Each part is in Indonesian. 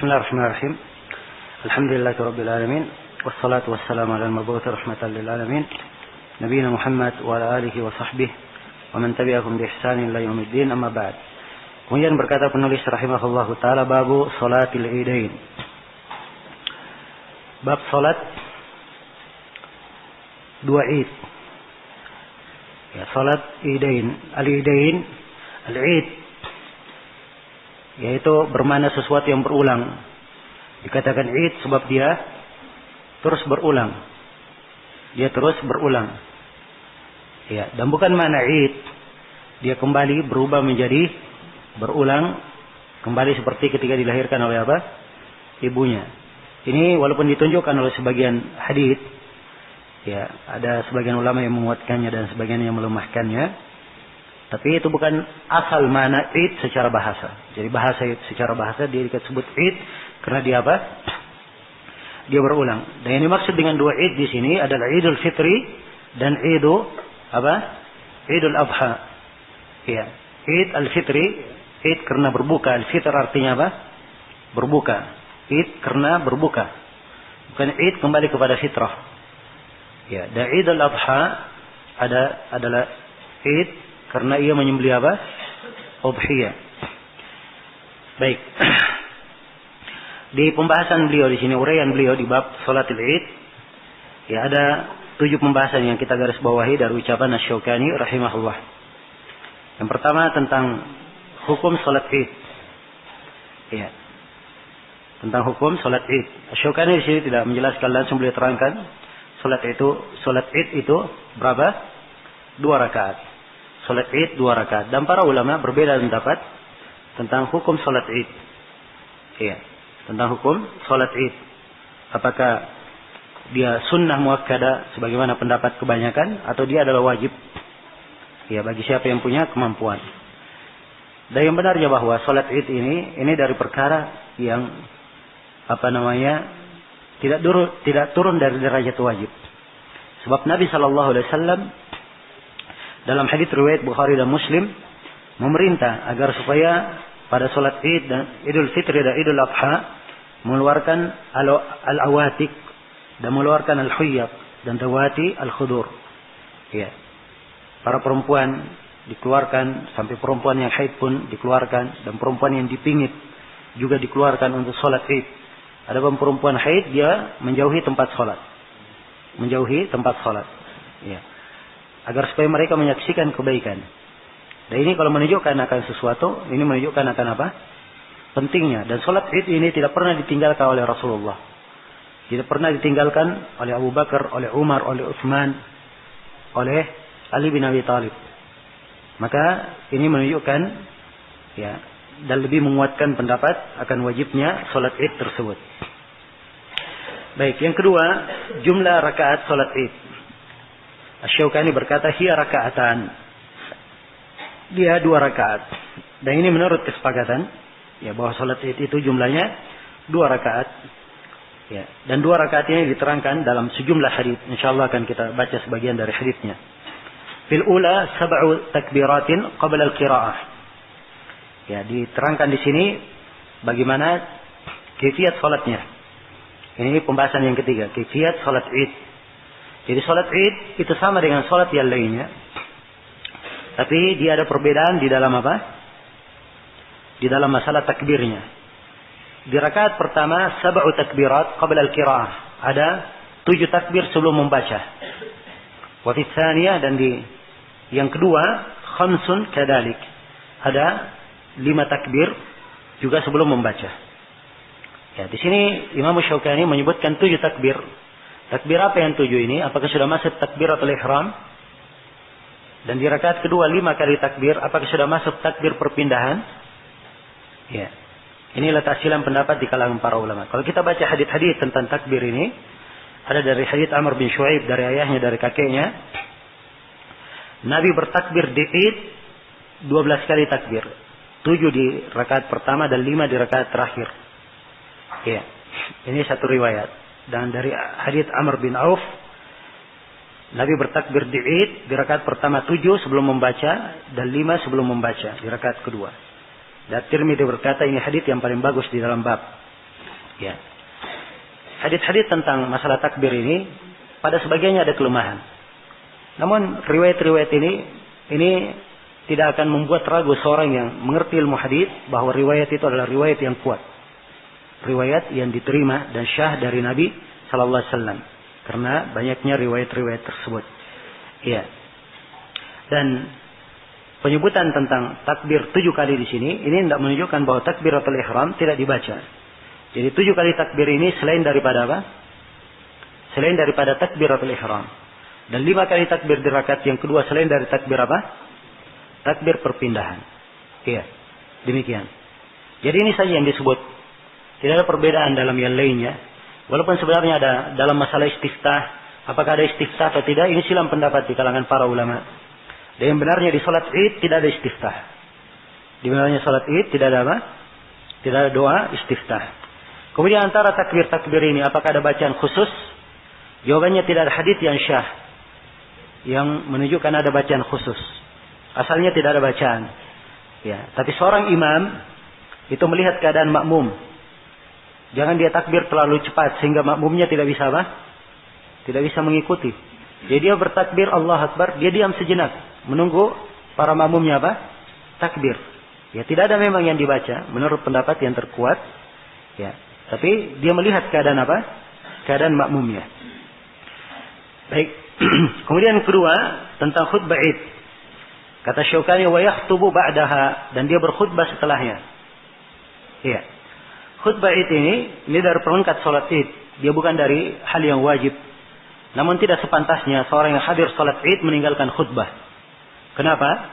Bismillahirrahmanirrahim. Alhamdulillahirabbil alamin wassalatu wassalamu ala al-mab'uts rahmatan lil alamin nabiyina Muhammad wa ala alihi wa sahbihi wa man tabi'ahum bi ihsanin ila yaumiddin, amma ba'd. Kemudian berkata penulis rahimahullahu taala, babu salatil idain. Bab salat dua Id. Ya, salat idain. Al-idain, al-id, yaitu bermakna sesuatu yang berulang. Dikatakan id sebab dia terus berulang. Dia terus berulang. Ya, dan bukan makna id dia kembali berubah menjadi berulang kembali seperti ketika dilahirkan oleh apa? Ibunya. Ini walaupun ditunjukkan oleh sebagian hadits, ya, ada sebagian ulama yang menguatkannya dan sebagian yang melemahkannya, tapi itu bukan asal mana id secara bahasa. Jadi secara bahasa dia disebut id karena dia apa? Dia berulang. Dan yang dimaksud dengan dua id di sini adalah Idul Fitri dan Idul apa? Idul Adha. Ya, Id al-Fitri, id karena berbuka, al-fitr artinya apa? Berbuka. Id karena berbuka. Bukan id kembali kepada fitrah. Ya, dan Idul Adha adalah id karena ia menyembelih apa? Udhiyah. Baik. Di pembahasan beliau di sini, uraian beliau di bab salatul id, ya, ada 7 pembahasan yang kita garis bawahi dari ucapan Asy-Syaukani rahimahullah. Yang pertama tentang hukum salat id. Ya. Tentang hukum salat id. Asy-Syaukani di sini tidak menjelaskan, langsung beliau terangkan salat id itu berapa? 2 rakaat. Salat id 2 rakaat. Dan para ulama berbeda pendapat tentang hukum salat id. Iya, tentang hukum salat id. Apakah dia sunnah muakkadah sebagaimana pendapat kebanyakan atau dia adalah wajib? Ya, bagi siapa yang punya kemampuan. Dan yang benarnya bahwa salat id ini dari perkara yang tidak turun dari derajat wajib. Sebab Nabi sallallahu alaihi wasallam dalam hadits riwayat Bukhari dan Muslim memerintah agar supaya pada salat Id dan Idul Fitri dan Idul Adha mengeluarkan al-awatik dan mengeluarkan al-huyyaq dan dawati al-khudur. Ya. Para perempuan dikeluarkan, sampai perempuan yang haid pun dikeluarkan, dan perempuan yang dipingit juga dikeluarkan untuk salat Id. Adapun perempuan haid dia menjauhi tempat salat. Menjauhi tempat salat. Ya. Agar supaya mereka menyaksikan kebaikan. Dan ini kalau menunjukkan akan sesuatu, ini menunjukkan akan apa? Pentingnya. Dan salat Id ini tidak pernah ditinggalkan oleh Rasulullah. Tidak pernah ditinggalkan oleh Abu Bakar, oleh Umar, oleh Utsman, oleh Ali bin Abi Thalib. Maka ini menunjukkan, ya, dan lebih menguatkan pendapat akan wajibnya salat Id tersebut. Baik, yang kedua, jumlah rakaat salat Id. Asy-Syaukani berkata, hiya rakaatan. Dia 2 rakaat. Dan ini menurut kesepakatan, ya, bahwa salat Id itu jumlahnya 2 rakaat. Ya, dan 2 rakaat ini diterangkan dalam sejumlah hadits. Insyaallah akan kita baca sebagian dari haditsnya. Fil ula 7 takbiratin qabla al-qiraah. Ya, diterangkan di sini bagaimana kaifiyat salatnya. Ini pembahasan yang ketiga, kaifiyat salat Id. Jadi salat Id itu sama dengan salat yang lainnya. Tapi dia ada perbedaan di dalam apa? Di dalam masalah takbirnya. Di rakaat pertama 7 takbirat qabla al-qiraah. Ada 7 takbir sebelum membaca. Wa fi tsaniyah, dan di yang kedua 5 kadalik. Ada 5 takbir juga sebelum membaca. Ya, di sini Imam Syaukani menyebutkan 7 takbir. Takbir apa yang 7 ini? Apakah sudah masuk takbiratul ihram? Dan di rakaat kedua 5 kali takbir, apakah sudah masuk takbir perpindahan? Ya. Inilah tahsilan pendapat di kalangan para ulama. Kalau kita baca hadits-hadits tentang takbir ini, ada dari hadits Amr bin Shu'aib dari ayahnya, dari kakeknya. Nabi bertakbir di Id 12 kali takbir. 7 di rakaat pertama dan 5 di rakaat terakhir. Ya. Ini satu riwayat. Dan dari hadits Amr bin Auf, Nabi bertakbir di Id di rakaat pertama 7 sebelum membaca dan 5 sebelum membaca di rakaat kedua. Dan Tirmidzi berkata ini hadits yang paling bagus di dalam bab. Ya. Hadis-hadis tentang masalah takbir ini pada sebagiannya ada kelemahan. Namun riwayat-riwayat ini tidak akan membuat ragu seorang yang mengerti ilmu hadis bahwa riwayat itu adalah riwayat yang kuat. Riwayat yang diterima dan syah dari Nabi sallallahu alaihi wasallam. Karena banyaknya riwayat-riwayat tersebut. Iya. Dan penyebutan tentang takbir 7 kali di sini ini tidak menunjukkan bahwa takbiratul ihram tidak dibaca. Jadi 7 kali takbir ini selain daripada apa? Selain daripada takbiratul ihram. Dan 5 kali takbir di rakaat yang kedua selain dari takbir apa? Takbir perpindahan. Iya. Demikian. Jadi ini saja yang disebut. Tidak ada perbedaan dalam yang lainnya. Walaupun sebenarnya ada dalam masalah istiftah, apakah ada istiftah atau tidak, ini silang pendapat di kalangan para ulama. Dan yang benarnya di salat Id tidak ada istiftah. Di benarnya salat Id tidak ada apa? Tidak ada doa istiftah. Kemudian antara takbir-takbir ini apakah ada bacaan khusus? Jawabannya tidak ada hadis yang syah yang menunjukkan ada bacaan khusus. Asalnya tidak ada bacaan. Ya, tapi seorang imam itu melihat keadaan makmum. Jangan dia takbir terlalu cepat sehingga makmumnya tidak bisa apa? Tidak bisa mengikuti. Jadi dia bertakbir Allah Akbar, dia diam sejenak menunggu para makmumnya apa? Takbir. Ya, tidak ada memang yang dibaca menurut pendapat yang terkuat. Ya, tapi dia melihat keadaan apa? Keadaan makmumnya. Baik. Kemudian kedua tentang khutbah Id. Kata Syaukani wa yakhtubu ba'daha, dan dia berkhutbah setelahnya. Iya. Khutbah Id ini dari perangkat salat Id. Dia bukan dari hal yang wajib. Namun tidak sepantasnya seorang yang hadir salat Id meninggalkan khutbah. Kenapa?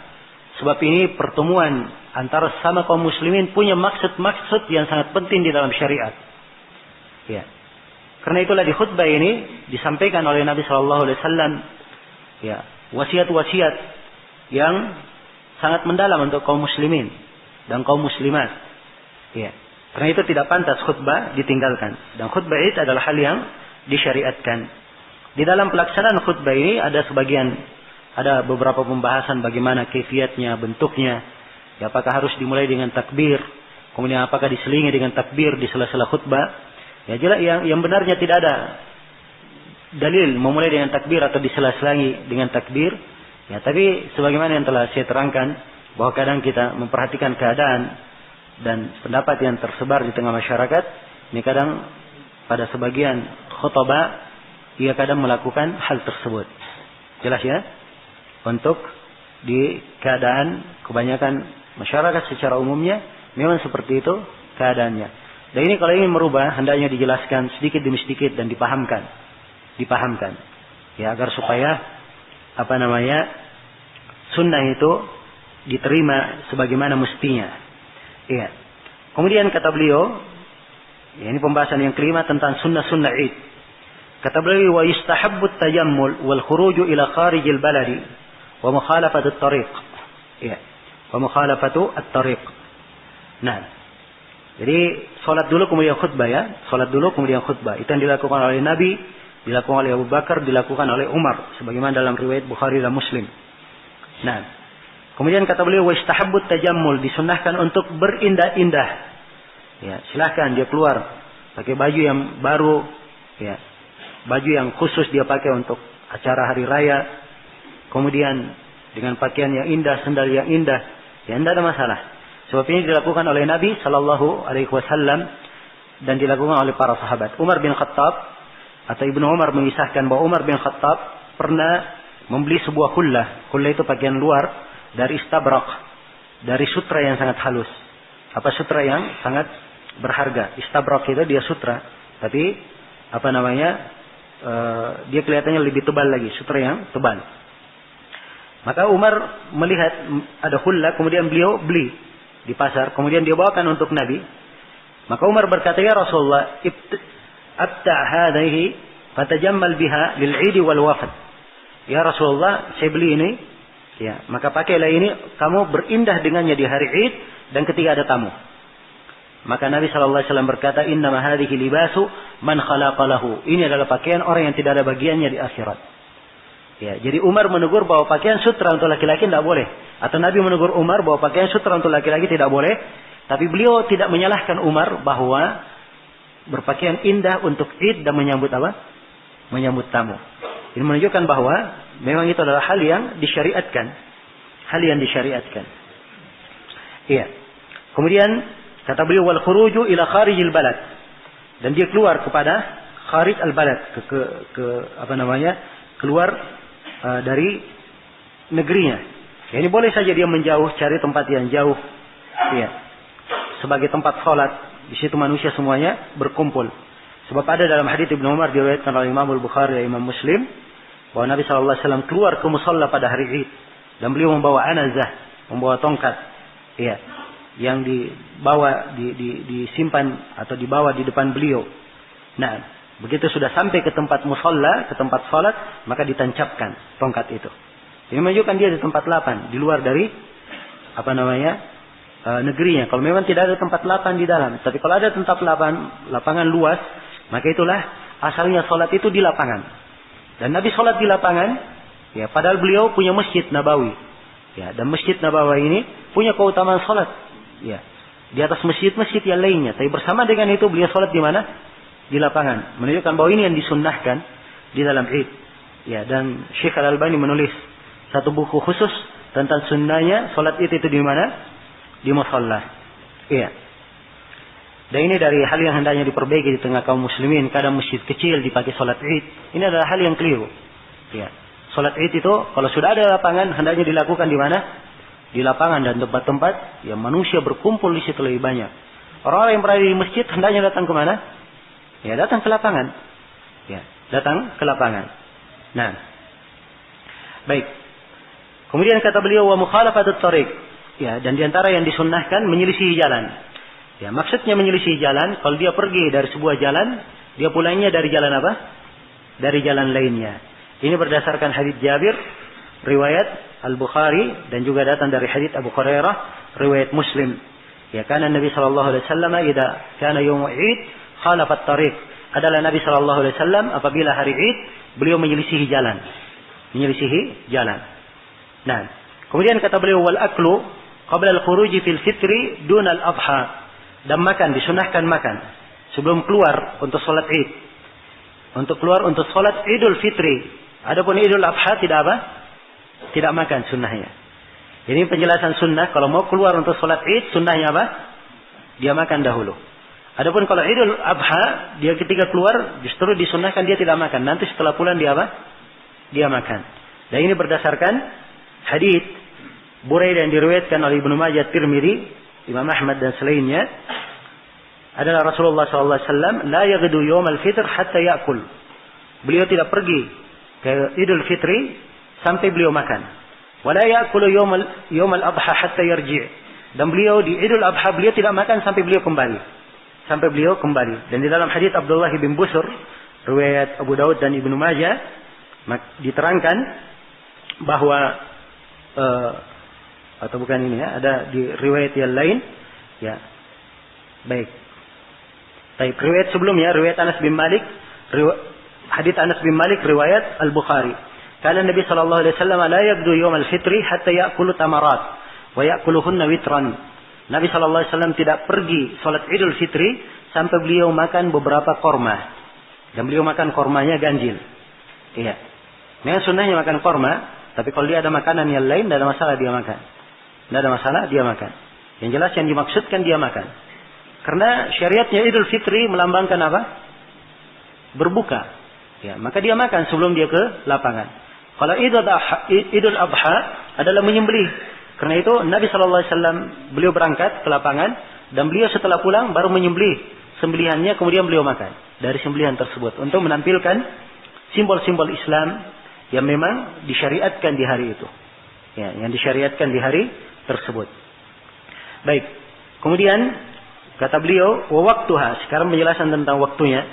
Sebab ini pertemuan antara sama kaum muslimin punya maksud-maksud yang sangat penting di dalam syariat. Ya. Karena itulah di khutbah ini disampaikan oleh Nabi sallallahu alaihi wasallam ya, wasiat-wasiat yang sangat mendalam untuk kaum muslimin dan kaum muslimat. Ya. Karena itu tidak pantas khutbah ditinggalkan. Dan khutbah itu adalah hal yang disyariatkan. Di dalam pelaksanaan khutbah ini ada beberapa pembahasan bagaimana kaifiatnya, bentuknya. Ya, apakah harus dimulai dengan takbir, kemudian apakah diselingi dengan takbir di sela-sela khutbah. Ya, jelas yang benarnya tidak ada dalil memulai dengan takbir atau disela-selangi dengan takbir. Ya, tapi sebagaimana yang telah saya terangkan bahwa kadang kita memperhatikan keadaan dan pendapat yang tersebar di tengah masyarakat, ini kadang pada sebagian khutbah ia kadang melakukan hal tersebut. Jelas ya? Untuk di keadaan kebanyakan masyarakat secara umumnya memang seperti itu keadaannya. Dan ini kalau ingin merubah hendaknya dijelaskan sedikit demi sedikit dan dipahamkan. Ya, agar supaya sunnah itu diterima sebagaimana mestinya. Iya. Kemudian kata beliau, ya, ini pembahasan yang kelima tentang sunnah-sunnah Id. Kata beliau, wa yustahabbu at-tajammul wal khuruju ila kharijil baladi wa mukhalafatu at-tariq. Iya. Wa mukhalafatu at-tariq. Nah, jadi salat dulu kemudian khutbah ya. Salat dulu kemudian khutbah. Itu yang dilakukan oleh Nabi, dilakukan oleh Abu Bakar, dilakukan oleh Umar sebagaimana dalam riwayat Bukhari dan Muslim. Nah, kemudian kata beliau wa istahabbut tajammul, disunnahkan untuk berindah-indah. Ya, silakan dia keluar pakai baju yang baru, ya. Baju yang khusus dia pakai untuk acara hari raya. Kemudian dengan pakaian yang indah, sandal yang indah, ya tidak ada masalah. Sebab ini dilakukan oleh Nabi sallallahu alaihi wasallam dan dilakukan oleh para sahabat. Umar bin Khattab atau Ibnu Umar mengisahkan bahwa Umar bin Khattab pernah membeli sebuah hullah. Hullah itu pakaian luar dari istabrak, dari sutra yang sangat halus. Apa sutra yang sangat berharga? Istabrak itu dia sutra, tapi dia kelihatannya lebih tebal lagi, sutra yang tebal. Maka Umar melihat ada hullah, kemudian beliau beli di pasar, kemudian dia bawakan untuk Nabi. Maka Umar berkata, ya Rasulullah, abta' hadhihi fatajammal biha lil-'id wal wafd. Ya Rasulullah, saya beli ini, ya, maka pakailah ini, kamu berindah dengannya di hari Id dan ketika ada tamu. Maka Nabi sallallahu alaihi wasallam berkata, innama hadhihi libasu man khalaqa lahu. Ini adalah pakaian orang yang tidak ada bagiannya di akhirat. Ya, jadi Umar menegur bahwa pakaian sutra untuk laki-laki tidak boleh. Atau Nabi menegur Umar bahwa pakaian sutra untuk laki-laki tidak boleh. Tapi beliau tidak menyalahkan Umar bahwa berpakaian indah untuk Id dan menyambut apa? Menyambut tamu. Ini menunjukkan bahwa memang itu adalah hal yang disyariatkan. Hal yang disyariatkan. Iya. Kemudian kata beliau wal khuruju ila kharijil balad. Dan dia keluar kepada kharij al balad, ke apa namanya? Keluar dari negerinya. Ya, ini boleh saja dia menjauh, cari tempat yang jauh. Iya. Sebagai tempat salat, di situ manusia semuanya berkumpul. Sebab ada dalam hadits Ibnu Umar diriwayatkan oleh Imam Al-Bukhari dan Imam Muslim bahwa Nabi sallallahu alaihi wasallam keluar ke musalla pada hari Id dan beliau membawa anazah, membawa tongkat. Iya. Yang disimpan atau dibawa di depan beliau. Nah, begitu sudah sampai ke tempat musalla, ke tempat salat, maka ditancapkan tongkat itu. Ini menunjukkan dia di tempat lapang, di luar dari apa namanya? Negerinya. Kalau memang tidak ada tempat lapang di dalam, tapi kalau ada tempat lapangan luas, maka itulah asalnya salat itu di lapangan. Dan Nabi salat di lapangan, ya, padahal beliau punya Masjid Nabawi. Ya, dan Masjid Nabawi ini punya keutamaan salat. Ya, di atas masjid-masjid yang lainnya. Tapi bersama dengan itu beliau salat di mana? Di lapangan. Menunjukkan bahwa ini yang disunnahkan di dalam Id. Ya, dan Syekh Al-Albani menulis satu buku khusus tentang sunnahnya salat Id itu di mana? Di musalla. Iya. Dan ini dari hal yang hendaknya diperbaiki di tengah kaum muslimin. Kadang masjid kecil dipakai salat Id. Ini adalah hal yang keliru. Iya. Salat Id itu kalau sudah ada lapangan hendaknya dilakukan di mana? Di lapangan dan tempat-tempat yang manusia berkumpul di situ lebih banyak. Orang-orang yang berada di masjid hendaknya datang ke mana? Ya, datang ke lapangan. Ya, datang ke lapangan. Nah. Baik. Kemudian kata beliau wa mukhalafatut thariq. Ya, dan di antara yang disunnahkan menyelisihi jalan. Ya, maksudnya menyelisihi jalan, kalau dia pergi dari sebuah jalan, dia pulangnya dari jalan apa? Dari jalan lainnya. Ini berdasarkan hadits Jabir, riwayat Al-Bukhari, dan juga datang dari hadits Abu Hurairah, riwayat Muslim. Ya, karena Nabi sallallahu alaihi wasallam idza kana yaum Id khalafat tariq. Adalah Nabi sallallahu alaihi wasallam apabila hari Id, beliau menyelisihi jalan. Menyelisihi jalan. Nah, kemudian kata beliau wal aklu qabla al-khuruj fil fitri dun al-adha. Dan makan, disunahkan makan sebelum keluar untuk salat Id. Untuk keluar untuk salat Idul Fitri. Adapun Idul Adha tidak apa? Tidak makan sunnahnya. Ini penjelasan sunnah. Kalau mau keluar untuk salat Id, sunnahnya apa? Dia makan dahulu. Adapun kalau Idul Adha, dia ketika keluar justru disunnahkan dia tidak makan. Nanti setelah pulang dia apa? Dia makan. Dan ini berdasarkan hadits Buraidah yang diriwayatkan oleh Ibnu Majah, Tirmidzi, Imam Ahmad dan selainnya. Adalah Rasulullah SAW la yaghdu yawmal fitr hatta ya'kul. Beliau tidak pergi ke Idul Fitri sampai beliau makan. Wa la ya'kulu yawmal adha hatta yarji'. Dan beliau di Idul Adha beliau tidak makan sampai beliau kembali. Sampai beliau kembali. Dan di dalam hadits Abdullah bin Busur, riwayat Abu Daud dan Ibnu Majah, diterangkan bahwa atau bukan ini ya, ada di riwayat yang lain ya. Baik. Baik, riwayat sebelumnya, riwayat Anas bin Malik, hadits Anas bin Malik riwayat Al-Bukhari. Kana Nabi sallallahu alaihi wasallam la yabdu yawm al-fitri hatta ya'kulu tamarat wa ya'kuluhunna witran. Nabi sallallahu alaihi wasallam tidak pergi salat Idul Fitri sampai beliau makan beberapa korma. Dan beliau makan kormanya ganjil. Iya. Memang sunnahnya makan korma, tapi kalau dia ada makanan yang lain tidak ada masalah dia makan. Tidak ada masalah dia makan. Yang jelas yang dimaksudkan dia makan. Karena syariatnya Idul Fitri melambangkan apa? Berbuka. Ya, maka dia makan sebelum dia ke lapangan. Kalau Idul Adha adalah menyembelih. Karena itu Nabi SAW beliau berangkat ke lapangan dan beliau setelah pulang baru menyembelih sembelihannya, kemudian beliau makan dari sembelihan tersebut untuk menampilkan simbol-simbol Islam yang memang disyariatkan di hari itu. Ya, yang disyariatkan di hari tersebut. Baik. Kemudian kata beliau, wa waktuha. Sekarang penjelasan tentang waktunya.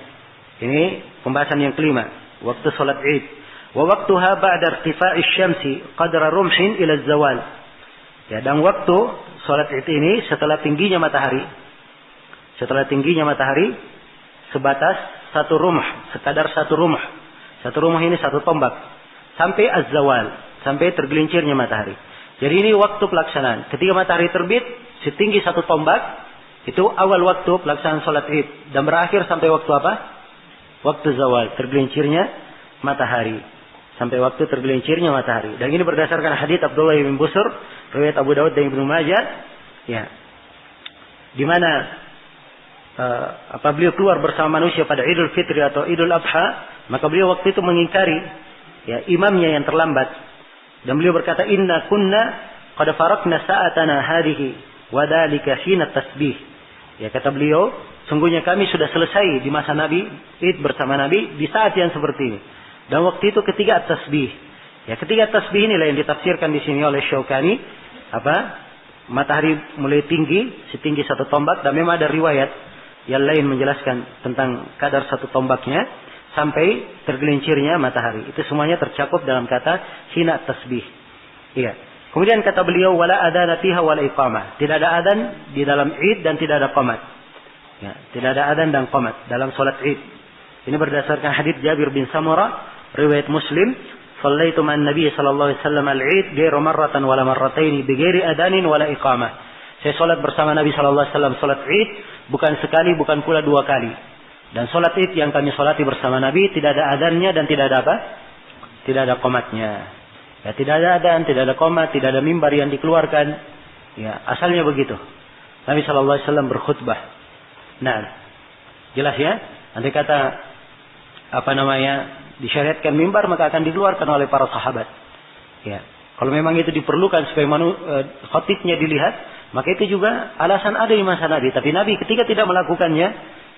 Ini pembahasan yang kelima. Waktu salat Id. Wa waktuha ba'da irtifa'i syamsi qadra rumhin ila zawal. Ya, dan waktu salat Id ini setelah tingginya matahari. Setelah tingginya matahari sebatas satu rumah, sekadar satu rumah. Satu rumah ini satu tombak. Sampai az-zawal, sampai tergelincirnya matahari. Jadi ini waktu pelaksanaan. Ketika matahari terbit setinggi satu tombak, Itu awal waktu pelaksanaan sholat id. Dan berakhir sampai waktu apa? Waktu zawal, tergelincirnya matahari. Sampai waktu tergelincirnya matahari. Dan ini berdasarkan hadits Abdullah bin Busur, riwayat Abu Daud dan Ibnu Majah. Ya. Di mana beliau keluar bersama manusia pada Idul Fitri atau Idul Adha, maka beliau waktu itu mengingkari ya imamnya yang terlambat. Dan beliau berkata, "Inna kunna qad farakna sa'atana hadhihi wa dzalika hina tasbih." Ya, kata beliau, sungguhnya kami sudah selesai di masa Nabi, Id bersama Nabi di saat yang seperti ini. Dan waktu itu ketiga tasbih. Ya, ketiga tasbih inilah yang ditafsirkan di sini oleh Syaukani, matahari mulai tinggi, setinggi satu tombak, dan memang ada riwayat yang lain menjelaskan tentang kadar satu tombaknya sampai tergelincirnya matahari. Itu semuanya tercakup dalam kata hina tasbih. Iya. Kemudian kata beliau, wala adana fiha wala iqamah. Tidak ada adan di dalam Id dan tidak ada qamat. Ya, tidak ada adan dan qamat dalam salat Id. Ini berdasarkan hadits Jabir bin Samurah, riwayat Muslim, "Shallaitu ma'an Nabi sallallahu alaihi wasallam al-Id ghairu marratan wala marrataini bighairi adanin wala iqamah." Saya salat bersama Nabi sallallahu alaihi wasallam salat Id bukan sekali, bukan pula dua kali. Dan salat Id yang kami salati bersama Nabi tidak ada adanya dan tidak ada apa? Tidak ada qomatnya. Ya, tidak ada adan, tidak ada qomat, tidak ada mimbar yang dikeluarkan. Ya, asalnya begitu. Nabi sallallahu alaihi wasallam berkhutbah. Nah, jelas ya? Andai kata disyariatkan mimbar, maka akan dikeluarkan oleh para sahabat. Ya. Kalau memang itu diperlukan supaya khatibnya dilihat, maka itu juga alasan ada di masa Nabi. Tapi Nabi ketika tidak melakukannya,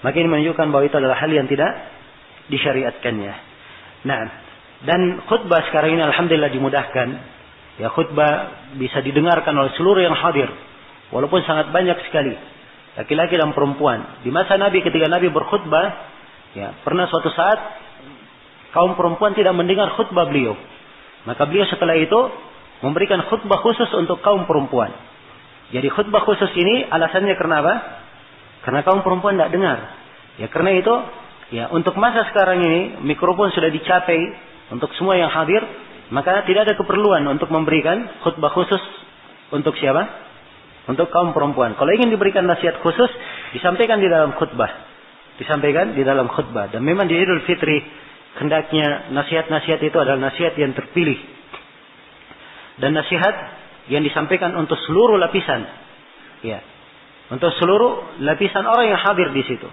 maka ini menunjukkan bahwa itu adalah hal yang tidak disyariatkannya. Nah, dan khutbah sekarang ini alhamdulillah dimudahkan. Ya, khutbah bisa didengarkan oleh seluruh yang hadir, walaupun sangat banyak sekali, laki-laki dan perempuan. Di masa Nabi ketika Nabi berkhutbah, ya, pernah suatu saat kaum perempuan tidak mendengar khutbah beliau. Maka beliau setelah itu memberikan khutbah khusus untuk kaum perempuan. Jadi khutbah khusus ini alasannya karena apa? Karena kaum perempuan tidak dengar. Ya, karena itu, ya, untuk masa sekarang ini mikrofon sudah dicapai untuk semua yang hadir, maka tidak ada keperluan untuk memberikan khutbah khusus untuk siapa? Untuk kaum perempuan. Kalau ingin diberikan nasihat khusus, disampaikan di dalam khutbah. Disampaikan di dalam khutbah. Dan memang di Idul Fitri hendaknya nasihat-nasihat itu adalah nasihat yang terpilih. Dan nasihat yang disampaikan untuk seluruh lapisan. Ya. Untuk seluruh lapisan orang yang hadir di situ.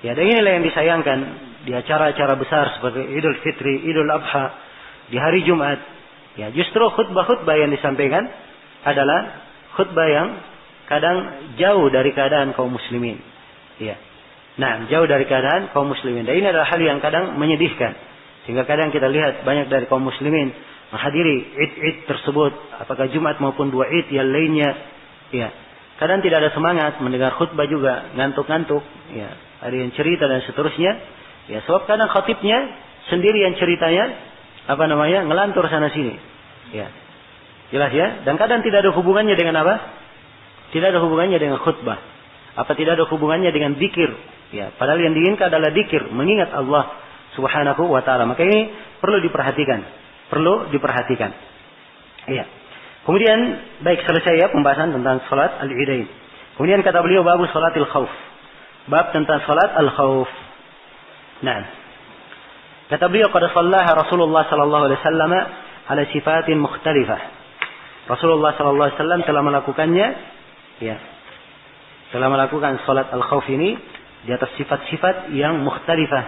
Ya, dan inilah yang disayangkan di acara-acara besar seperti Idul Fitri, Idul Adha, di hari Jumat. Ya, justru khutbah-khutbah yang disampaikan adalah khutbah yang kadang jauh dari keadaan kaum muslimin. Ya. Nah, jauh dari keadaan kaum muslimin. Dan ini adalah hal yang kadang menyedihkan. Sehingga kadang kita lihat banyak dari kaum muslimin menghadiri id-id tersebut, apakah Jumat maupun dua id yang lainnya. Ya, kadang tidak ada semangat mendengar khutbah juga, ngantuk-ngantuk. Ya, ada yang cerita dan seterusnya. Ya, sebab kadang khatibnya sendiri yang ceritanya, ngelantur sana sini. Ya, jelas ya. Dan kadang tidak ada hubungannya dengan apa? Tidak ada hubungannya dengan khutbah. Apa tidak ada hubungannya dengan zikir? Ya, padahal yang diinginkan adalah zikir, mengingat Allah Subhanahu wa taala. Maka ini perlu diperhatikan. Perlu diperhatikan. Iya. Kemudian baik, selesai ya pembahasan tentang salat al-Idain. Kemudian kata beliau bab salatil khauf. Bab tentang salat al-khauf. Nah. Kata beliau qad shallaha Rasulullah sallallahu alaihi wasallam ala sifatin mukhtalifah. Rasulullah sallallahu alaihi wasallam telah melakukannya, ya. Telah melakukan salat al-khauf ini di atas sifat-sifat yang mukhtalifah,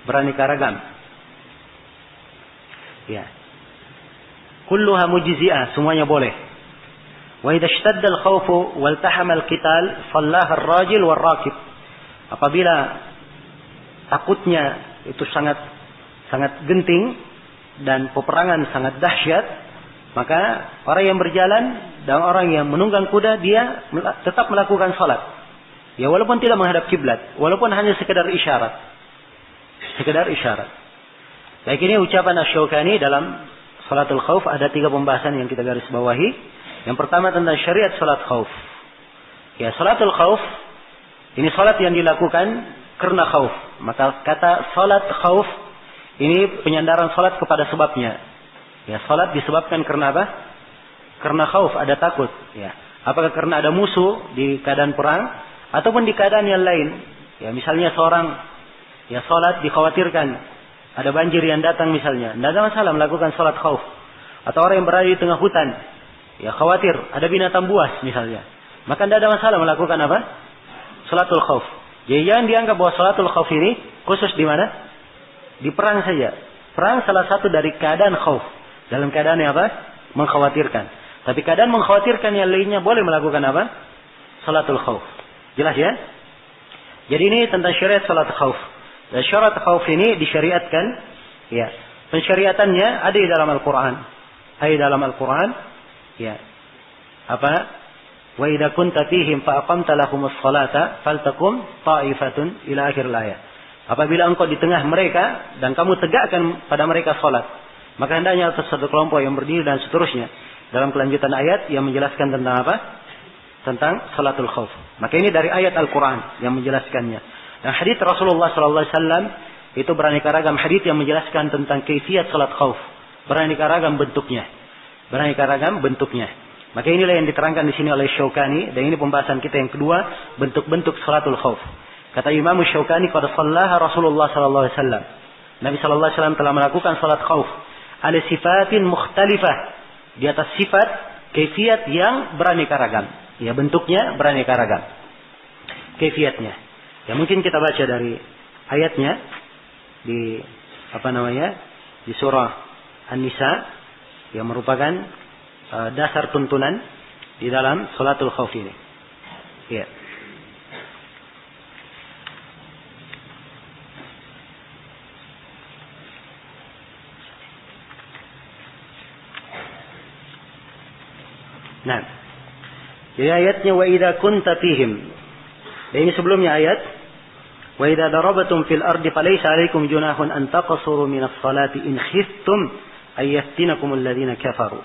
beraneka ragam. Ya. Kulluha mujzi'ah, semuanya boleh. Wa idza ishtadda al-khawfu wal tahama al-qital fallaha ar-rajil war-rakib. Apabila takutnya itu sangat genting dan peperangan sangat dahsyat, maka orang yang berjalan dan orang yang menunggang kuda dia tetap melakukan salat. Ya, walaupun tidak menghadap kiblat, walaupun hanya sekedar isyarat. Sekedar isyarat. Baik, ini ucapan Asy-Syaukani dalam salatul khauf. Ada 3 pembahasan yang kita garis bawahi. Yang pertama tentang syariat salat khauf. Ya, salatul khauf ini salat yang dilakukan karena khauf. Maka kata salat khauf ini penyandaran salat kepada sebabnya. Ya, salat disebabkan karena apa? Karena khauf, ada takut. Ya. Apakah karena ada musuh di keadaan perang, Ataupun di keadaan yang lain, ya misalnya seorang ya salat dikhawatirkan ada banjir yang datang misalnya, tidak ada masalah melakukan salat khauf. Atau orang yang berada di tengah hutan, ya khawatir ada binatang buas misalnya, maka tidak ada masalah melakukan apa? Salatul khauf. Jadi jangan dianggap bahwa salatul khauf ini khusus di mana? Di perang saja. Perang salah satu dari keadaan khauf. Dalam keadaan yang apa? Mengkhawatirkan. Tapi keadaan mengkhawatirkan yang lainnya boleh melakukan apa? Salatul khauf. Jelas ya? Jadi ini tentang syariat salat khauf. Dan syarat khauf ini disyariatkan, ya. Pensyariatannya ada di dalam Al-Quran. Ada di dalam Al-Quran, ya. Apa? Wa idza kunta fihim fa aqamta lahumus salata faltakum ta'ifatun ila akhir ayat. Apabila engkau di tengah mereka dan kamu tegakkan pada mereka salat, maka hendaknya atas satu kelompok yang berdiri dan seterusnya. Dalam kelanjutan ayat yang menjelaskan tentang apa? Tentang salatul khauf. Maka ini dari ayat Al-Quran yang menjelaskannya. Dan hadits Rasulullah SAW itu beraneka ragam hadits yang menjelaskan tentang kaifiyat salat khauf. Beraneka ragam bentuknya. Beraneka ragam bentuknya. Maka inilah yang diterangkan di sini oleh Syaukani. Dan ini pembahasan kita yang kedua, bentuk-bentuk salatul khauf. Kata Imam Syaukani, qad shallaha Rasulullah SAW. Nabi SAW telah melakukan salat khauf ala sifatin mukhtalifah, di atas sifat kaifiyat yang beraneka ragam. Ya, bentuknya beraneka ragam. Kaifiyatnya. Ya mungkin kita baca dari ayatnya di di surah An-Nisa yang merupakan dasar tuntunan di dalam salatul khauf ini. Ya. Nah, jadi ayatnya wa idza kunta fihim. Dan ini sebelumnya ayat wa idza darabatum fil ardi falaysa 'alaikum junahun an taqsuru minas salati in khiftum ay yaftinakumul ladzina kafaru.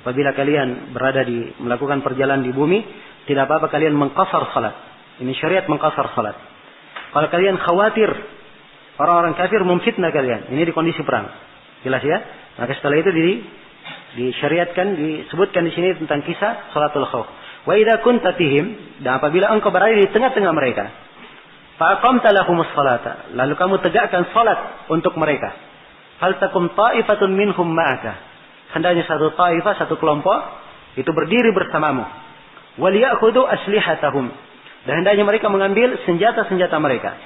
Apabila kalian berada di melakukan perjalanan di bumi, tidak apa-apa kalian mengqasar salat. Ini syariat mengqasar salat. Kalau kalian khawatir orang-orang kafir memfitnah kalian, ini di kondisi perang. Jelas ya? Maka setelah itu disyariatkan, disebutkan di sini tentang kisah salatul khauf. Wa idza kunta fihim, dan apabila engkau berada di tengah-tengah mereka, fa aqamta lahumus salata, lalu kamu tegakkan salat untuk mereka. Hal takum ta'ifatun minhum ma'aka, hendaknya satu ta'ifah, satu kelompok itu berdiri bersamamu. Wal ya'khudhu aslihatahum, dan hendaknya mereka mengambil senjata-senjata mereka.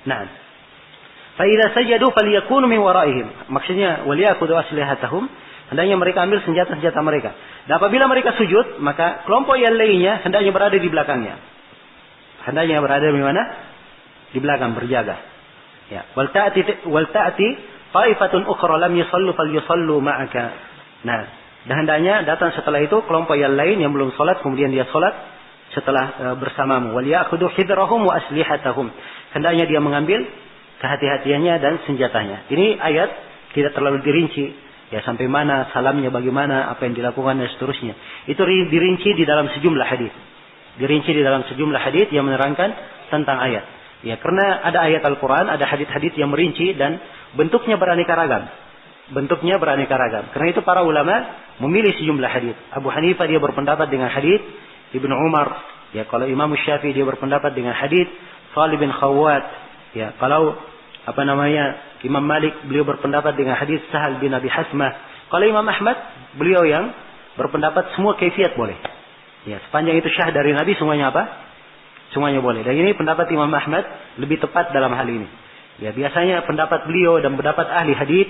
Nah, fa idza sajadu falyakunu min waraihim, maksudnya wal ya'khudhu aslihatahum, hendaknya mereka ambil senjata-senjata mereka. Dan apabila mereka sujud, maka kelompok yang lainnya hendaknya berada di belakangnya. Hendaknya berada di mana? Di belakang, berjaga. Ya. Wal ta'ati ta'ifatun ukhra lam yusallu falyusallu ma'aka. Nah, dan hendaknya datang setelah itu kelompok yang lain yang belum salat, kemudian dia salat setelah bersamamu. Wal ya'khudhu hidrahum wa aslihatahum. Hendaknya dia mengambil kehati-hatiannya dan senjatanya. Ini ayat tidak terlalu dirinci. Ya sampai mana, salamnya bagaimana, apa yang dilakukan dan seterusnya. Itu dirinci di dalam sejumlah hadis. Dirinci di dalam sejumlah hadis yang menerangkan tentang ayat. Ya karena ada ayat Al-Quran, ada hadis-hadis yang merinci dan bentuknya beraneka ragam. Bentuknya beraneka ragam. Karena itu para ulama memilih sejumlah hadis. Abu Hanifah dia berpendapat dengan hadis Ibnu Umar. Ya kalau Imam Syafi'i dia berpendapat dengan hadis Salih bin Khawwat. Ya kalau Imam Malik beliau berpendapat dengan hadis Sahal bin Abi Hasmah. Kalau Imam Ahmad beliau yang berpendapat semua kaifiyat boleh. Ya, sepanjang itu syah dari Nabi semuanya apa? Semuanya boleh. Dan ini pendapat Imam Ahmad lebih tepat dalam hal ini. Ya, biasanya pendapat beliau dan pendapat ahli hadis,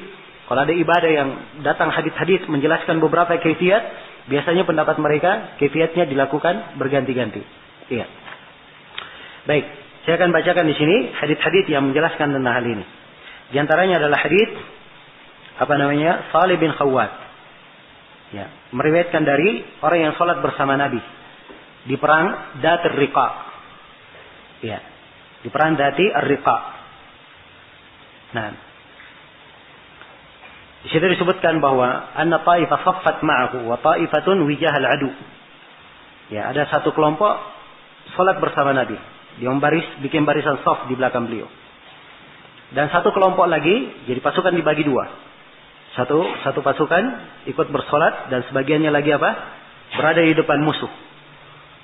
kalau ada ibadah yang datang hadis-hadis menjelaskan beberapa kaifiyat, biasanya pendapat mereka kaifiyatnya dilakukan berganti-ganti. Iya. Baik. Saya akan bacakan di sini hadits-hadits yang menjelaskan tentang hal ini. Di antaranya adalah hadits Salih bin Khawwat. Ya, meriwayatkan dari orang yang salat bersama Nabi di perang Datir Riqa. Ya, di perang Datir Riqa. Nah, di situ disebutkan bahwa anna ta'ifah saffat ma'ahu wa ta'ifatun wijahal adu. Ya, ada satu kelompok salat bersama Nabi. Dia bikin barisan saf di belakang beliau. Dan satu kelompok lagi, jadi pasukan dibagi dua. Satu pasukan ikut bersolat dan sebagiannya lagi apa? Berada di depan musuh.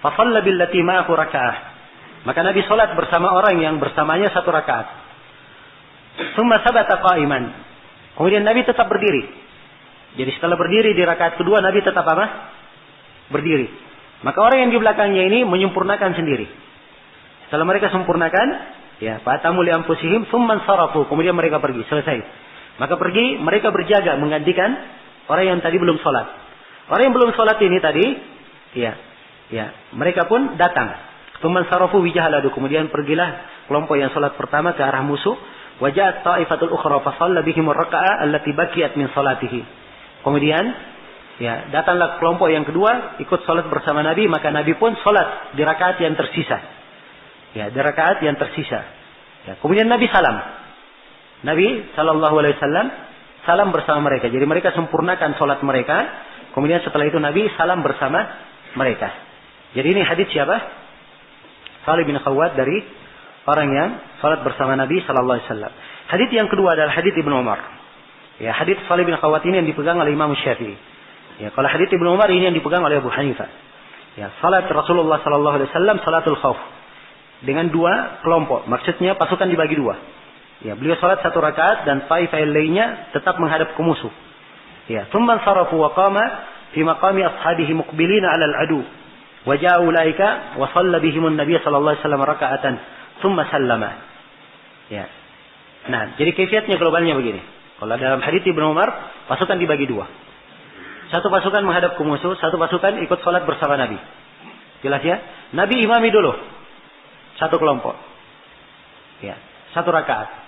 Fa shalla billati ma'ahu raka'ah. Maka Nabi sholat bersama orang yang bersamanya 1 rakaat. Tsumma sabata qa'iman. Kemudian Nabi tetap berdiri. Jadi setelah berdiri di rakaat kedua, Nabi tetap apa? Berdiri. Maka orang yang di belakangnya ini menyempurnakan sendiri. Setelah mereka sempurnakan, ya, fatamu li anfusihim tsumma sarafu. Kemudian mereka pergi, selesai. Maka pergi, mereka berjaga menggantikan orang yang tadi belum sholat. Orang yang belum sholat ini tadi, ya, mereka pun datang. Tsumma sarafu wijahaladu. Kemudian pergilah kelompok yang sholat pertama ke arah musuh. Waja'at ta'ifatul ukhra fa shalla bihim ar-raka'ah allati baqiyat min salatihi. Kemudian, ya, datanglah kelompok yang kedua ikut sholat bersama Nabi, maka Nabi pun sholat di rakaat yang tersisa. Ya, di rakaat yang tersisa. Ya, kemudian Nabi salam. Nabi sallallahu alaihi wasallam salam bersama mereka. Jadi mereka sempurnakan sholat mereka. Kemudian setelah itu Nabi salam bersama mereka. Jadi ini hadis siapa? Salih bin Khawwat dari orang yang sholat bersama Nabi sallallahu alaihi wasallam. Hadis yang kedua adalah hadis Ibnu Umar. Ya, hadis Salih bin Khawwat ini yang dipegang oleh Imam Syafi'i. Ya, kalau hadis Ibnu Umar ini yang dipegang oleh Abu Hanifah. Ya, salat Rasulullah sallallahu alaihi wasallam salatul khauf. Dengan 2 kelompok. Maksudnya pasukan dibagi 2. Ya, beliau salat 1 rakaat dan taifah lainnya tetap menghadap ke musuh. Ya, thumma sarafu wa qama fi maqami ashabihi muqbilina 'ala al-adu. Wa ja'a ulaika wa shalla bihim an-nabiy sallallahu alaihi wasallam raka'atan thumma sallama. Ya. Nah, jadi kaifiatnya globalnya begini. Kalau dalam hadis Ibnu Umar, pasukan dibagi 2. 1 pasukan menghadap ke musuh, 1 pasukan ikut salat bersama Nabi. Jelas ya? Nabi imami dulu 1 kelompok. Ya, 1 rakaat.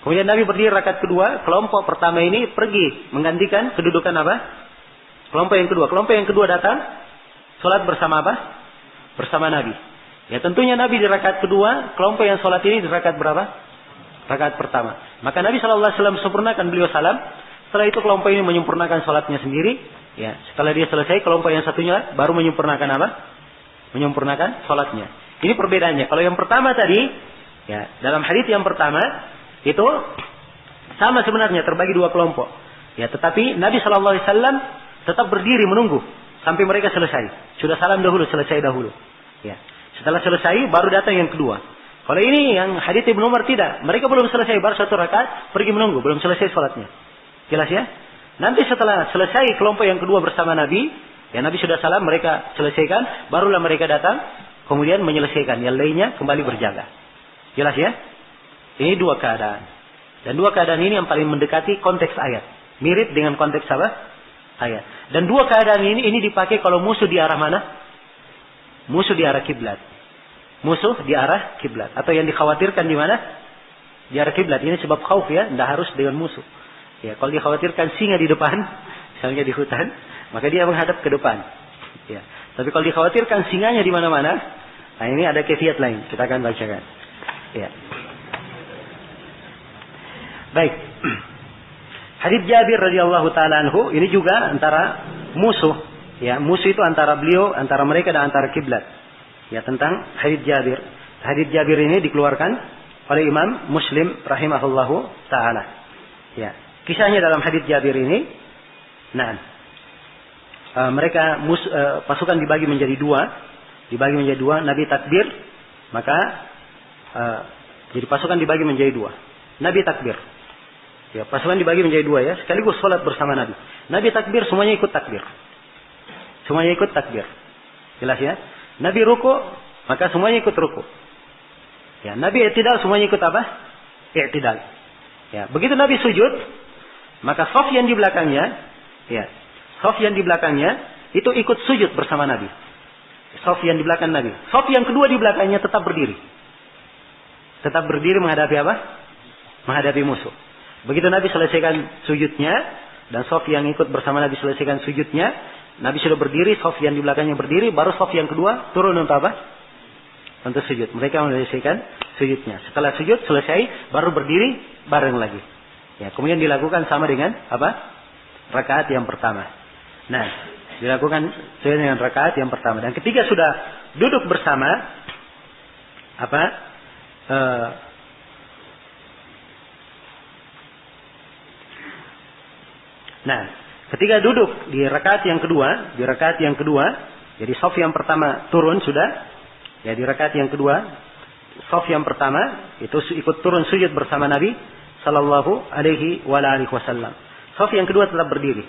Kemudian Nabi berdiri rakaat kedua, kelompok pertama ini pergi menggantikan kedudukan apa? Kelompok yang kedua. Kelompok yang kedua datang salat bersama apa? Bersama Nabi. Ya, tentunya Nabi di rakaat kedua, kelompok yang salat ini di rakaat berapa? Rakaat pertama. Maka Nabi sallallahu alaihi wasallam sempurnakan, beliau salam. Setelah itu kelompok ini menyempurnakan salatnya sendiri. Ya, setelah dia selesai, kelompok yang satunya baru menyempurnakan apa? Menyempurnakan salatnya. Ini perbedaannya. Kalau yang pertama tadi, ya, dalam hadis yang pertama itu sama sebenarnya, terbagi 2 kelompok. Ya, tetapi Nabi sallallahu alaihi wasallam tetap berdiri menunggu sampai mereka selesai. Sudah salam dahulu, selesai dahulu. Ya. Setelah selesai baru datang yang kedua. Kalau ini yang hadits Ibnu Umar tidak, mereka belum selesai baru 1 rakaat pergi menunggu, belum selesai salatnya. Jelas ya? Nanti setelah selesai kelompok yang kedua bersama Nabi, ya Nabi sudah salam, mereka selesaikan, barulah mereka datang kemudian menyelesaikan, yang lainnya kembali berjaga. Jelas ya? Ini 2 keadaan. Dan 2 keadaan ini yang paling mendekati konteks ayat. Mirip dengan konteks apa? Ayat. Dan 2 keadaan ini dipakai kalau musuh di arah mana? Musuh di arah kiblat. Musuh di arah kiblat. Atau yang dikhawatirkan di mana? Di arah kiblat. Ini sebab khauf ya. Tidak harus dengan musuh. Ya, kalau dikhawatirkan singa di depan, misalnya di hutan, maka dia menghadap ke depan. Ya. Tapi kalau dikhawatirkan singanya di mana-mana, nah ini ada kaifiat lain. Kita akan bacakan. Ya. Baik. Hadits Jabir radhiyallahu taala anhu ini juga antara musuh. Ya, musuh itu antara beliau, antara mereka dan antara kiblat. Ya, tentang hadits Jabir. Hadits Jabir ini dikeluarkan oleh Imam Muslim rahimahullahu taala. Ya, kisahnya dalam hadits Jabir ini, nah, mereka pasukan dibagi menjadi 2, Nabi takbir, maka jadi pasukan dibagi menjadi 2. Nabi takbir. Ya, pasukan dibagi menjadi 2 ya, sekaligus salat bersama Nabi. Nabi takbir, semuanya ikut takbir. Semuanya ikut takbir. Jelas ya? Nabi ruku, maka semuanya ikut ruku. Ya, Nabi i'tidal, semuanya ikut apa? I'tidal. Ya, begitu Nabi sujud, maka shaf yang di belakangnya, ya, shaf yang di belakangnya itu ikut sujud bersama Nabi. Shaf yang di belakang Nabi. Shaf yang kedua di belakangnya tetap berdiri. Tetap berdiri menghadapi apa? Menghadapi musuh. Begitu Nabi selesaikan sujudnya, dan shaf yang ikut bersama Nabi selesaikan sujudnya, Nabi sudah berdiri, shaf yang di belakangnya berdiri, baru shaf yang kedua turun untuk apa? Untuk sujud. Mereka menyelesaikan sujudnya. Setelah sujud selesai, baru berdiri bareng lagi. Ya, kemudian dilakukan sama dengan apa? Rakaat yang pertama. Nah, dilakukan sesuai dengan rakaat yang pertama. Dan ketika sudah duduk bersama, apa? Nah, ketika duduk di rakaat yang kedua, jadi shaf yang pertama turun sudah, Ya, di rakaat yang kedua, shaf yang pertama itu ikut turun sujud bersama Nabi sallallahu alaihi wasallam. Shaf yang kedua tetap berdiri.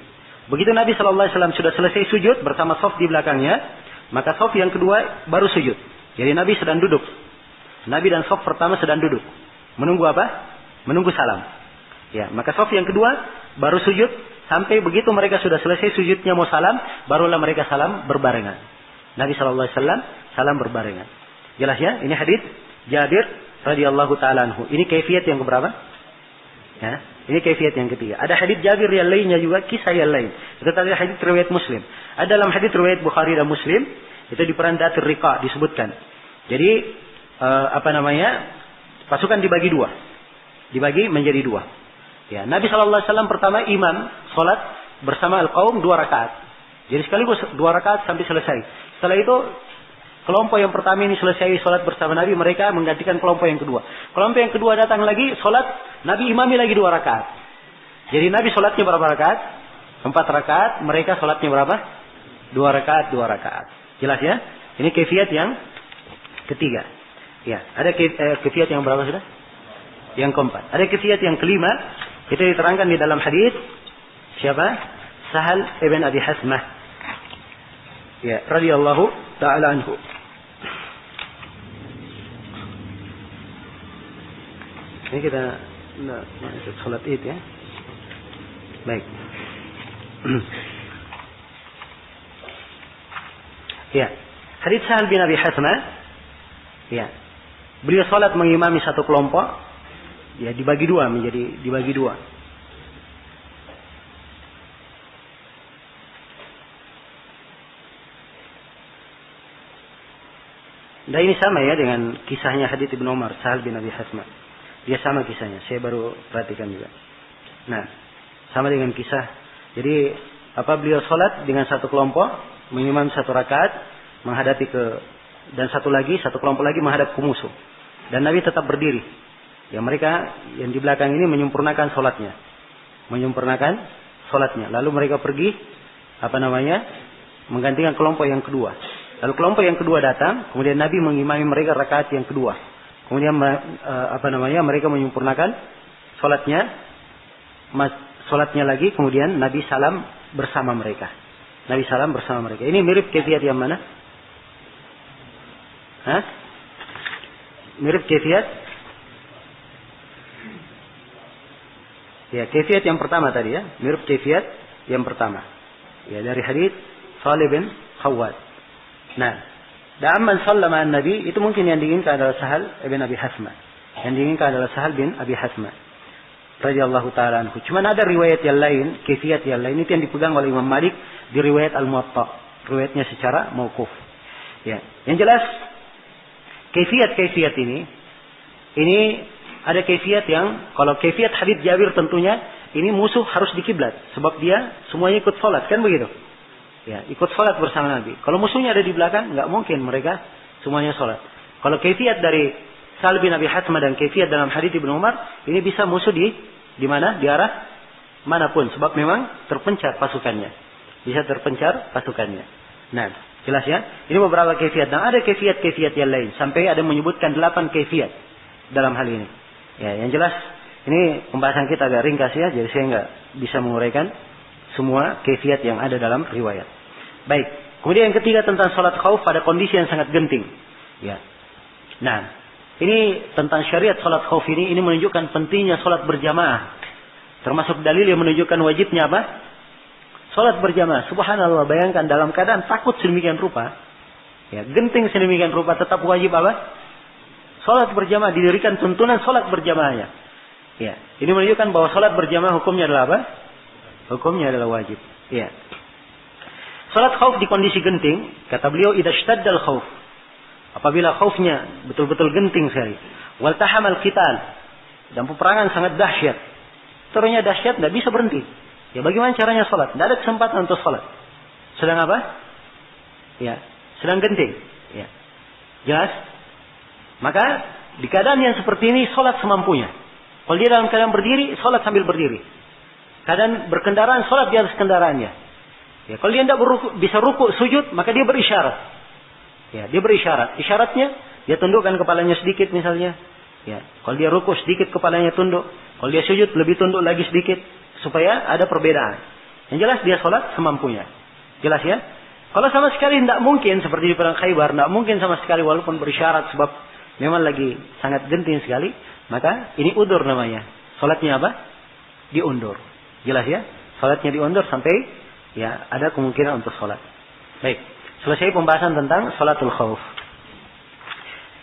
Begitu Nabi sallallahu alaihi wasallam sudah selesai sujud bersama shaf di belakangnya, maka shaf yang kedua baru sujud. Jadi Nabi sedang duduk. Nabi dan shaf pertama sedang duduk. Menunggu apa? Menunggu salam. Ya, maka shaf yang kedua baru sujud sampai begitu mereka sudah selesai sujudnya mau salam, barulah mereka salam berbarengan. Nabi sallallahu alaihi wasallam salam berbarengan. Jelas ya? Ini hadis Jabir radhiyallahu taala anhu. Ini kaifiat yang keberapa? Ya, ini kaifiat yang ketiga. Ada hadis Jabir yang lainnya juga, kisah yang lain. Itu tadi hadis riwayat Muslim. Ada dalam hadis riwayat Bukhari dan Muslim, itu di Perandatul Riqa disebutkan. Jadi pasukan dibagi dua. Dibagi menjadi dua. Ya, Nabi sallallahu alaihi wasallam pertama imam salat bersama al-qaum 2 rakaat. Jadi sekaligus 2 rakaat sampai selesai. Setelah itu kelompok yang pertama ini selesai salat bersama Nabi, mereka menggantikan kelompok yang kedua. Kelompok yang kedua datang lagi salat, Nabi imami lagi 2 rakaat. Jadi Nabi salatnya berapa rakaat? 4 rakaat, mereka salatnya berapa? 2 rakaat, 2 rakaat. Jelas ya? Ini kaifiat yang ketiga. Ya, ada kaifiat yang berapa sudah? Yang keempat. Ada kaifiat yang kelima, itu diterangkan di dalam hadis siapa? Sahal ibn Abi Hasmah. Ya, radhiyallahu ta'ala anhu. Ini kita masuk salat Id ya. Baik. Ya, hadis Sahal bin Abi Hasmah. Ya. Beliau salat mengimami satu kelompok. Ya, dibagi dua. Dan ini sama ya dengan kisahnya hadits Ibnu Umar, Sahal bin Abi Hasmah. Dia sama kisahnya, saya baru perhatikan juga. Nah, sama dengan kisah. Jadi, beliau salat dengan satu kelompok, mengimam 1 rakaat, dan satu kelompok lagi menghadap ke musuh. Dan Nabi tetap berdiri. Ya, mereka yang di belakang ini menyempurnakan salatnya. Lalu mereka pergi, menggantikan kelompok yang kedua. Lalu kelompok yang kedua datang, kemudian Nabi mengimami mereka rakaat yang kedua. Kemudian mereka menyempurnakan salatnya lagi, kemudian Nabi salam bersama mereka. Ini mirip kaifiat yang mana? Mirip kaifiat? Ya, kaifiat yang pertama tadi ya, mirip kaifiat yang pertama. Ya, dari hadis Salih bin Khawwat. Nah, da'amman sallama an-nabi, itu mungkin yang diinginkan adalah Sahal bin Abi Hasmah. Radhiyallahu ta'ala anhu. Cuma ada riwayat yang lain, kaifiat yang lain, itu yang dipegang oleh Imam Malik di riwayat Al-Muwatta. Riwayatnya secara mauquf. Ya, yang jelas kaifiat ini ada kaifiat yang, kalau kaifiat hadits Jabir tentunya ini musuh harus dikiblat, sebab dia semuanya ikut salat, kan begitu? Ya, ikut salat bersama Nabi. Kalau musuhnya ada di belakang, nggak mungkin mereka semuanya salat. Kalau kaifiat dari Sahal bin Abi Hasmah dan kaifiat dalam hadits Ibnu Umar, ini bisa musuh di mana? Di arah manapun, sebab memang terpencar pasukannya. Nah, jelas ya? Ini beberapa kaifiat. Dan ada kaifiat yang lain. Sampai ada menyebutkan 8 kaifiat dalam hal ini. Ya, yang jelas ini pembahasan kita agak ringkas ya, jadi saya nggak bisa menguraikan semua kaifiat yang ada dalam riwayat. Baik. Kemudian yang ketiga tentang salat khauf pada kondisi yang sangat genting. Ya. Nah, ini tentang syariat salat khauf ini menunjukkan pentingnya salat berjamaah. Termasuk dalil yang menunjukkan wajibnya apa? Salat berjamaah. Subhanallah, bayangkan dalam keadaan takut sedemikian rupa, ya, genting sedemikian rupa, tetap wajib apa? Salat berjamaah, didirikan tuntunan salat berjamaahnya. Ya, ini menunjukkan bahwa salat berjamaah hukumnya adalah apa? Hukumnya adalah wajib. Ya. Salat khauf di kondisi genting, kata beliau, idza shtaddal khauf. Apabila khaufnya betul-betul genting sekali. Wal tahamal qital, dan peperangan sangat dahsyat. Terusnya dahsyat, tidak bisa berhenti. Ya, bagaimana caranya salat? Tidak ada kesempatan untuk salat. Sedang apa? Ya, sedang genting. Ya. Jelas? Maka di keadaan yang seperti ini salat semampunya. Kalau dia dalam keadaan berdiri, salat sambil berdiri. Keadaan berkendaraan, salat di atas kendaraannya. Ya, kalau dia tidak bisa rukuk, sujud, maka dia berisyarat. Ya, dia berisyarat. Isyaratnya dia tundukkan kepalanya sedikit misalnya. Ya, kalau dia ruku sedikit kepalanya tunduk. Kalau dia sujud lebih tunduk lagi sedikit supaya ada perbedaan. Yang jelas dia sholat semampunya. Jelas ya? Kalau sama sekali tidak mungkin seperti di perang Khaybar, tidak mungkin sama sekali walaupun berisyarat sebab memang lagi sangat genting sekali, maka ini udur namanya. Sholatnya apa? Diundur. Jelas ya? Sholatnya diundur sampai ya ada kemungkinan untuk sholat. Baik. Selesai pembahasan tentang sholatul khauf.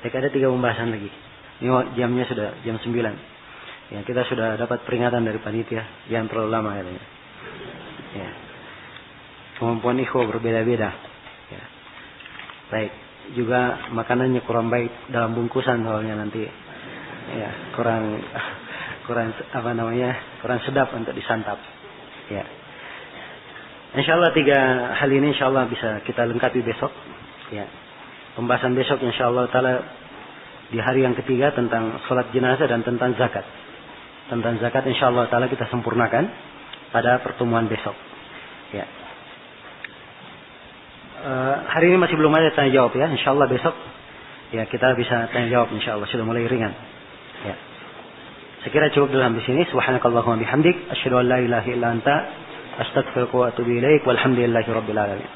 Baik, ada 3 pembahasan lagi. Ini jamnya sudah jam 9. Ya, kita sudah dapat peringatan dari panitia yang terlalu lama katanya. Ya. Kemampuan ikhwah berbeda-beda. Ya. Baik. Juga makanannya kurang baik dalam bungkusan soalnya nanti. Ya, kurang apa namanya? Kurang sedap untuk disantap. Ya. Insyaallah 3 hal ini insyaallah bisa kita lengkapi besok. Ya. Pembahasan besok insyaallah taala di hari yang ketiga tentang salat jenazah dan tentang zakat. Tentang zakat insyaallah taala kita sempurnakan pada pertemuan besok. Ya. Hari ini masih belum ada tanya jawab ya. Insyaallah besok ya kita bisa tanya jawab insyaallah sudah mulai ringan. Ya. Sekira cukup dalam di sini. Subhanakallahumma bihamdik asyhadu an la ilaha illa anta astaghfiruka wa atubu ilaik walhamdulillahirabbil alamin.